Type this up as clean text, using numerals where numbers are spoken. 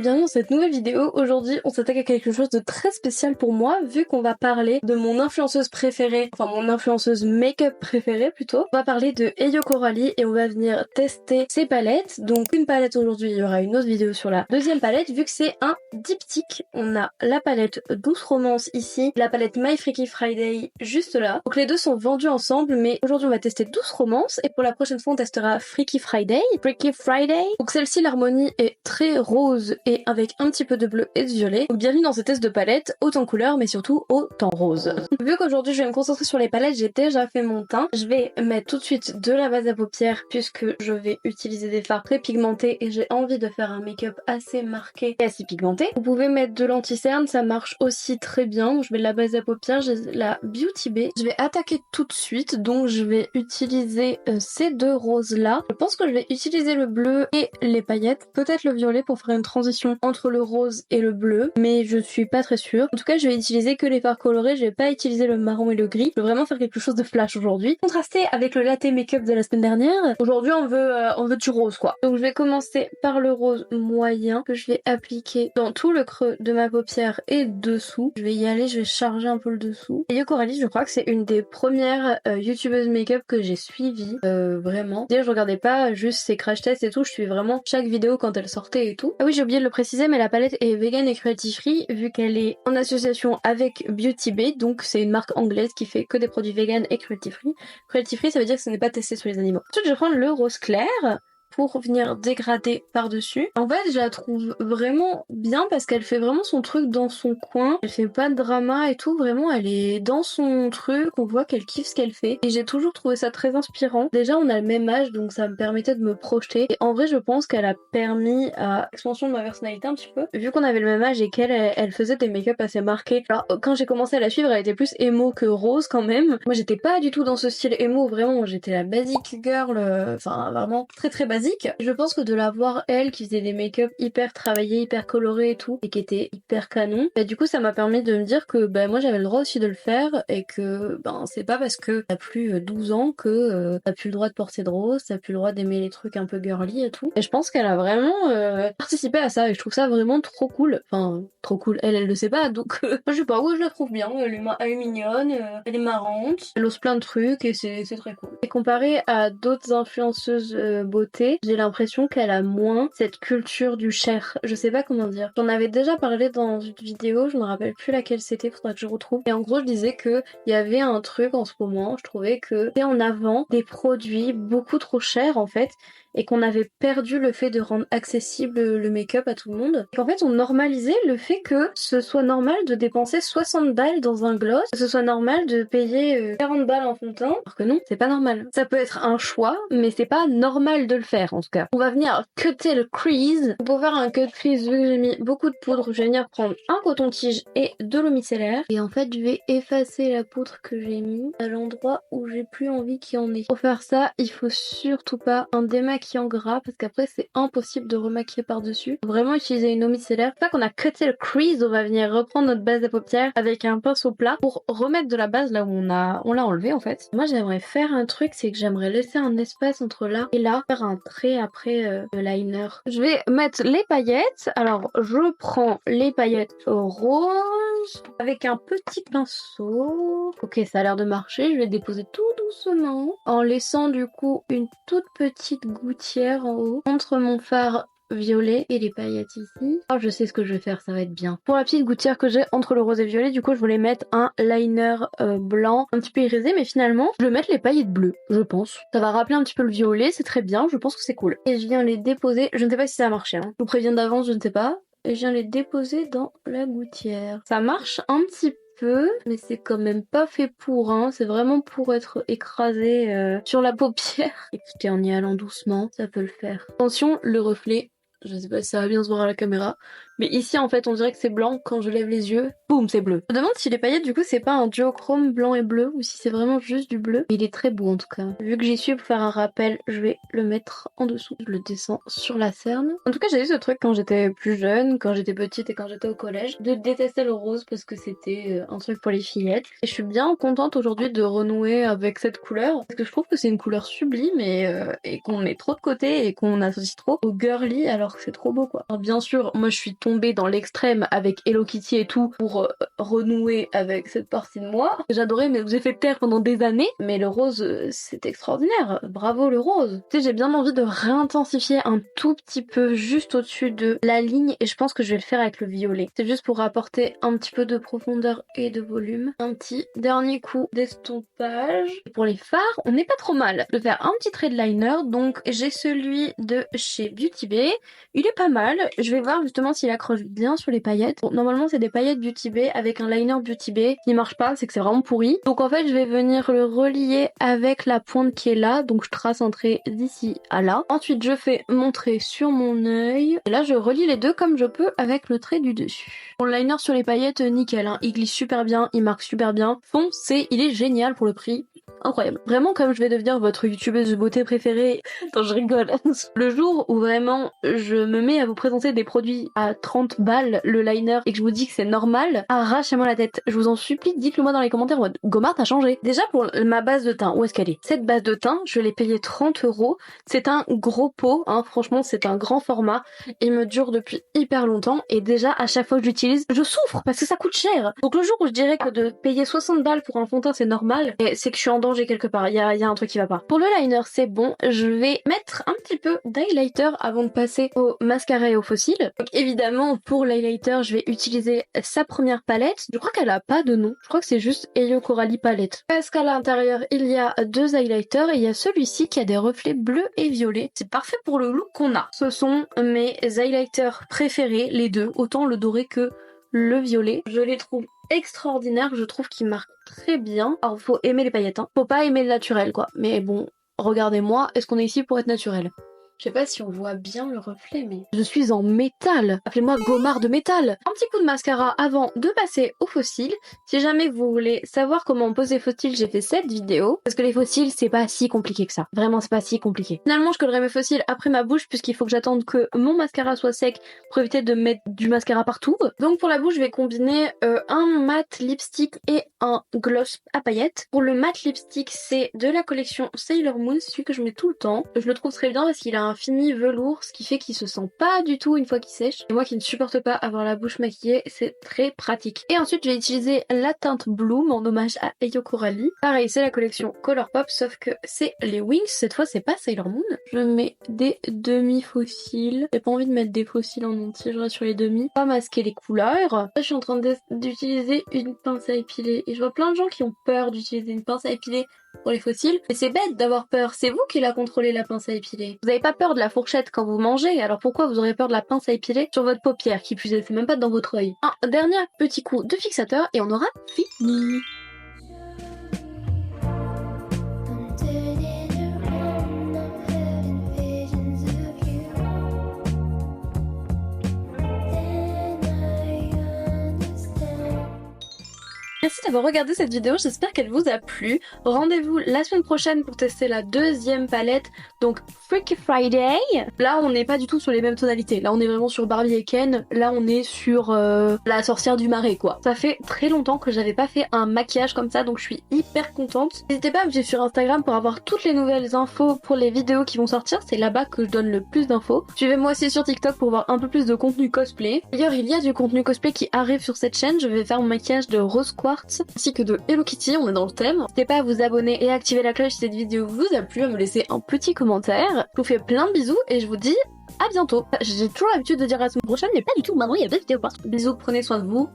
bienvenue dans cette nouvelle vidéo. Aujourd'hui, on s'attaque à quelque chose de très spécial pour moi, vu qu'on va parler de mon influenceuse préférée, enfin mon influenceuse make-up préférée plutôt. On va parler de Eyo Coralie et on va venir tester ses palettes. Donc une palette aujourd'hui, il y aura une autre vidéo sur la deuxième palette, vu que c'est un diptyque. On a la palette Douce Romance ici, la palette My Freaky Friday juste là. Donc les deux sont vendus ensemble, mais aujourd'hui on va tester Douce Romance et pour la prochaine fois on testera Freaky Friday. Donc celle-ci, l'harmonie est très rose et avec un petit peu de bleu et de violet. Donc bienvenue dans ce test de palette, haute en couleur mais surtout haute en rose. Vu qu'aujourd'hui je vais me concentrer sur les palettes, j'ai déjà fait mon teint. Je vais mettre tout de suite de la base à paupières puisque je vais utiliser des fards très pigmentés et j'ai envie de faire un make-up assez marqué et assez pigmenté. Vous pouvez mettre de l'anti-cerne, ça marche aussi très bien. Donc je mets de la base à paupières, j'ai la Beauty Bay. Je vais attaquer tout de suite, donc je vais utiliser ces deux roses là. Je pense que je vais utiliser le bleu et les paillettes, peut-être le violet pour faire une transition entre le rose et le bleu, mais je suis pas très sûre. En tout cas, je vais utiliser que les fards colorés, je vais pas utiliser le marron et le gris. Je veux vraiment faire quelque chose de flash aujourd'hui. Contrasté avec le latte make-up de la semaine dernière, aujourd'hui on veut du rose quoi. Donc je vais commencer par le rose moyen que je vais appliquer dans tout le creux de ma paupière et dessous. Je vais y aller, je vais charger un peu le dessous. Eyo Coralie, je crois que c'est une des premières youtubeuses make-up que j'ai suivies, vraiment. D'ailleurs, je regardais pas juste ses crash tests et tout, je suis vraiment chaque vidéo quand elle sortait et tout. Ah oui, j'ai oublié de le préciser, mais la palette est vegan et cruelty free vu qu'elle est en association avec Beauty Bay, donc c'est une marque anglaise qui fait que des produits vegan et cruelty free. Cruelty free, ça veut dire que ce n'est pas testé sur les animaux. Ensuite, je vais prendre le rose clair pour venir dégrader par-dessus. En fait, je la trouve vraiment bien parce qu'elle fait vraiment son truc dans son coin. Elle fait pas de drama et tout, vraiment elle est dans son truc, on voit qu'elle kiffe ce qu'elle fait. Et j'ai toujours trouvé ça très inspirant. Déjà, on a le même âge, donc ça me permettait de me projeter. Et en vrai, je pense qu'elle a permis à l'expansion de ma personnalité un petit peu. Vu qu'on avait le même âge et qu'elle faisait des make-up assez marqués. Alors, quand j'ai commencé à la suivre, elle était plus emo que rose quand même. Moi, j'étais pas du tout dans ce style emo, vraiment. J'étais la basic girl, enfin vraiment très très basique. Je pense que de la voir elle qui faisait des make-up hyper travaillés, hyper colorés et tout, et qui était hyper canon, bah du coup ça m'a permis de me dire que bah moi j'avais le droit aussi de le faire et que ben c'est pas parce que t'as plus 12 ans que t'as plus le droit de porter de rose, t'as plus le droit d'aimer les trucs un peu girly et tout. Et je pense qu'elle a vraiment participé à ça et je trouve ça vraiment trop cool. Enfin trop cool, elle le sait pas donc je sais pas, ouais, je la trouve bien, elle est mignonne, elle est marrante, elle ose plein de trucs et c'est très cool. Et comparé à d'autres influenceuses beauté, j'ai l'impression qu'elle a moins cette culture du cher. Je sais pas comment dire. J'en avais déjà parlé dans une vidéo, je me rappelle plus laquelle c'était, faudra que je retrouve. Et en gros, je disais que il y avait un truc en ce moment, je trouvais que c'était en avant des produits beaucoup trop chers en fait, et qu'on avait perdu le fait de rendre accessible le make-up à tout le monde. Et qu'en fait, on normalisait le fait que ce soit normal de dépenser 60 balles dans un gloss, que ce soit normal de payer 40 balles en fond de teint, alors que non, c'est pas normal. Ça peut être un choix, mais c'est pas normal de le faire en tout cas. On va venir cutter le crease. Pour faire un cut crease, vu que j'ai mis beaucoup de poudre, je vais venir prendre un coton-tige et de l'eau micellaire. Et en fait, je vais effacer la poudre que j'ai mis à l'endroit où j'ai plus envie qu'il y en ait. Pour faire ça, il faut surtout pas un démaquillant gras parce qu'après c'est impossible de remaquiller par-dessus. Vraiment utiliser une eau micellaire. Une fois qu'on a cuté le crease, on va venir reprendre notre base à paupières avec un pinceau plat pour remettre de la base là où on l'a enlevé en fait. Moi j'aimerais faire un truc, c'est que j'aimerais laisser un espace entre là et là, faire un trait après le liner. Je vais mettre les paillettes. Alors je prends les paillettes roses avec un petit pinceau. Ok, ça a l'air de marcher. Je vais déposer tout doucement en laissant du coup une toute petite gouttière en haut entre mon fard violet et les paillettes ici. Oh, je sais ce que je vais faire, ça va être bien. Pour la petite gouttière que j'ai entre le rose et le violet, du coup je voulais mettre un liner blanc un petit peu irisé, mais finalement je vais mettre les paillettes bleues, je pense. Ça va rappeler un petit peu le violet, c'est très bien, je pense que c'est cool. Et je viens les déposer, je ne sais pas si ça a marché, hein. Je vous préviens d'avance, je ne sais pas. Et je viens les déposer dans la gouttière. Ça marche un petit peu, mais c'est quand même pas fait pour, hein. C'est vraiment pour être écrasé sur la paupière. Écoutez, en y allant doucement, ça peut le faire. Attention, le reflet. Je sais pas si ça va bien se voir à la caméra, Mais ici en fait on dirait que c'est blanc, quand je lève les yeux, boum, c'est bleu. Je me demande si les paillettes du coup c'est pas un duochrome blanc et bleu ou si c'est vraiment juste du bleu. Il est très beau en tout cas. Vu que j'y suis pour faire un rappel, je vais le mettre en dessous. Je le descends sur la cerne. En tout cas j'ai eu ce truc quand j'étais plus jeune, quand j'étais petite et quand j'étais au collège, de détester le rose parce que c'était un truc pour les fillettes. Et je suis bien contente aujourd'hui de renouer avec cette couleur parce que je trouve que c'est une couleur sublime et qu'on met trop de côté et qu'on associe trop au girly alors que c'est trop beau quoi. Alors bien sûr, moi je suis tombée dans l'extrême avec Hello Kitty et tout pour renouer avec cette partie de moi. J'adorais mes effets de terre pendant des années, mais le rose c'est extraordinaire. Bravo le rose. Tu sais, j'ai bien envie de réintensifier un tout petit peu juste au-dessus de la ligne et je pense que je vais le faire avec le violet. C'est juste pour apporter un petit peu de profondeur et de volume. Un petit dernier coup d'estompage. Pour les fards, on n'est pas trop mal. Je vais faire un petit trait de liner, donc j'ai celui de chez Beauty Bay. Il est pas mal. Je vais voir justement s'il accroche bien sur les paillettes. Bon, normalement c'est des paillettes Beauty Bay avec un liner Beauty Bay qui marche pas, c'est que c'est vraiment pourri. Donc en fait je vais venir le relier avec la pointe qui est là, donc je trace un trait d'ici à là. Ensuite je fais mon trait sur mon œil. Et là je relie les deux comme je peux avec le trait du dessus. Mon liner sur les paillettes, nickel, hein. Il glisse super bien, il marque super bien. Foncez, il est génial pour le prix. Incroyable. Vraiment, comme je vais devenir votre youtubeuse de beauté préférée, non je rigole. Le jour où vraiment je me mets à vous présenter des produits à 30 balles le liner et que je vous dis que c'est normal, arrachez-moi la tête. Je vous en supplie, dites-le moi dans les commentaires en mode Gomard t'as changé. Déjà pour ma base de teint, où est-ce qu'elle est? Cette base de teint, je l'ai payée 30 €. C'est un gros pot, hein, franchement c'est un grand format. Il me dure depuis hyper longtemps et déjà à chaque fois que je l'utilise, je souffre parce que ça coûte cher. Donc le jour où je dirais que de payer 60 balles pour un fond de teint c'est normal, c'est que je suis en danger quelque part, il y a un truc qui va pas. Pour le liner c'est bon, je vais mettre un petit peu d'highlighter avant de passer au mascara et au fossile. Donc évidemment pour l'highlighter je vais utiliser sa première palette, je crois qu'elle a pas de nom, je crois que c'est juste Hello Coralie palette. Parce qu'à l'intérieur il y a deux highlighters et il y a celui-ci qui a des reflets bleus et violets. C'est parfait pour le look qu'on a. Ce sont mes highlighters préférés, les deux, autant le doré que le violet. Je les trouve extraordinaires, je trouve qu'ils marquent très bien. Alors faut aimer les paillettes, hein. Faut pas aimer le naturel quoi. Mais bon, regardez-moi, est-ce qu'on est ici pour être naturel? Je sais pas si on voit bien le reflet, mais je suis en métal. Appelez-moi Gomard de métal. Un petit coup de mascara avant de passer aux fossiles. Si jamais vous voulez savoir comment on pose les fossiles, j'ai fait cette vidéo. Parce que les fossiles, c'est pas si compliqué que ça. Vraiment, c'est pas si compliqué. Finalement, je collerai mes fossiles après ma bouche, puisqu'il faut que j'attende que mon mascara soit sec pour éviter de mettre du mascara partout. Donc pour la bouche, je vais combiner un matte lipstick et un gloss à paillettes. Pour le matte lipstick, c'est de la collection Sailor Moon, celui que je mets tout le temps. Je le trouve très bien parce qu'il a un fini velours, ce qui fait qu'il se sent pas du tout une fois qu'il sèche. Et moi qui ne supporte pas avoir la bouche maquillée, c'est très pratique. Et ensuite je vais utiliser la teinte Bloom en hommage à Heyo Coralie. Pareil, c'est la collection Colourpop, sauf que c'est les Wings, cette fois c'est pas Sailor Moon. Je mets des demi-fossiles. J'ai pas envie de mettre des fossiles en entier, je reste sur les demi. Pas masquer les couleurs. Là je suis en train d'utiliser une pince à épiler. Et je vois plein de gens qui ont peur d'utiliser une pince à épiler pour les fossiles. Mais c'est bête d'avoir peur, c'est vous qui la contrôlez la pince à épiler. Vous avez pas peur de la fourchette quand vous mangez, alors pourquoi vous aurez peur de la pince à épiler sur votre paupière qui plus est, c'est même pas dans votre œil. Un dernier petit coup de fixateur et on aura fini. Merci d'avoir regardé cette vidéo, j'espère qu'elle vous a plu. Rendez-vous la semaine prochaine pour tester la deuxième palette, donc Freaky Friday. Là on n'est pas du tout sur les mêmes tonalités, là on est vraiment sur Barbie et Ken, là on est sur la sorcière du marais quoi. Ça fait très longtemps que j'avais pas fait un maquillage comme ça, donc je suis hyper contente. N'hésitez pas à me suivre sur Instagram pour avoir toutes les nouvelles infos pour les vidéos qui vont sortir, c'est là-bas que je donne le plus d'infos. Suivez-moi aussi sur TikTok pour voir un peu plus de contenu cosplay. D'ailleurs il y a du contenu cosplay qui arrive sur cette chaîne, je vais faire mon maquillage de Rose Quartz ainsi que de Hello Kitty, on est dans le thème. N'hésitez pas à vous abonner et à activer la cloche si cette vidéo vous a plu, à me laisser un petit commentaire. Je vous fais plein de bisous et je vous dis à bientôt. J'ai toujours l'habitude de dire à la semaine prochaine, mais pas du tout, maintenant il y a d'autres vidéos partout. Bisous, prenez soin de vous.